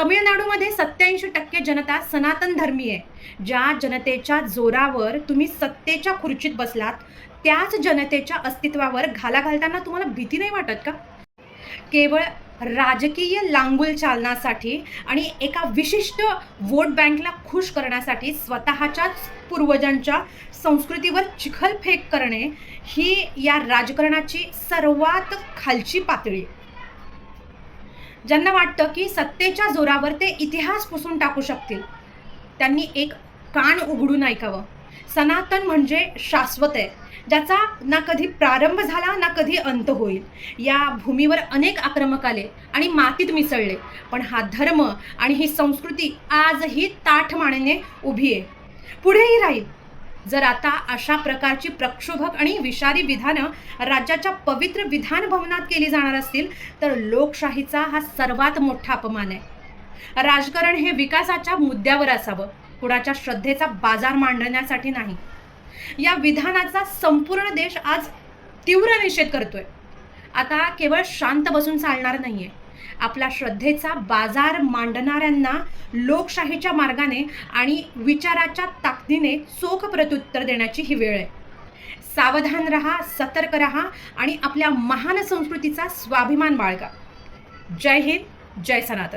तमिळनाडूमध्ये 87% जनता सनातन धर्मीय आहे. ज्या जनतेच्या जोरावर तुम्ही सत्तेच्या खुर्चीत बसलात, त्याच जनतेच्या अस्तित्वावर घाला घालताना तुम्हाला भीती नाही वाटत का? केवळ राजकीय लांगुल चालनासाठी आणि एका विशिष्ट वोट बँकला खुश करण्यासाठी स्वतःच्याच पूर्वजांच्या संस्कृतीवर चिखलफेक करणे ही या राजकारणाची सर्वात खालची पातळी आहे. ज्यांना वाटतं की सत्तेच्या जोरावर ते इतिहास पुसून टाकू शकतील, त्यांनी एक कान उघडून ऐकावं. सनातन म्हणजे शाश्वत आहे, ज्याचा ना कधी प्रारंभ झाला ना कधी अंत होईल. या भूमीवर अनेक आक्रमक आले आणि मातीत मिसळले, पण हा धर्म आणि ही संस्कृती आजही ताठमानेने उभी आहे, पुढेही राहील. जर आता अशा प्रकारची प्रक्षोभक आणि विषारी विधानं राज्याच्या पवित्र विधान भवनात केली जाणार असतील, तर लोकशाहीचा हा सर्वात मोठा अपमान आहे. राजकारण हे विकासाच्या मुद्द्यावर असावं, कुणाच्या श्रद्धेचा बाजार मांडण्यासाठी नाही. या विधानाचा संपूर्ण देश आज तीव्र निषेध करतोय. आता केवळ शांत बसून चालणार नाहीये. आपल्या श्रद्धेचा बाजार मांडणाऱ्यांना लोकशाहीच्या मार्गाने आणि विचाराच्या ताकदीने चोख प्रत्युत्तर देण्याची ही वेळ आहे. सावधान रहा, सतर्क रहा आणि आपल्या महान संस्कृतीचा स्वाभिमान बाळगा. जय हिंद, जय सनातन.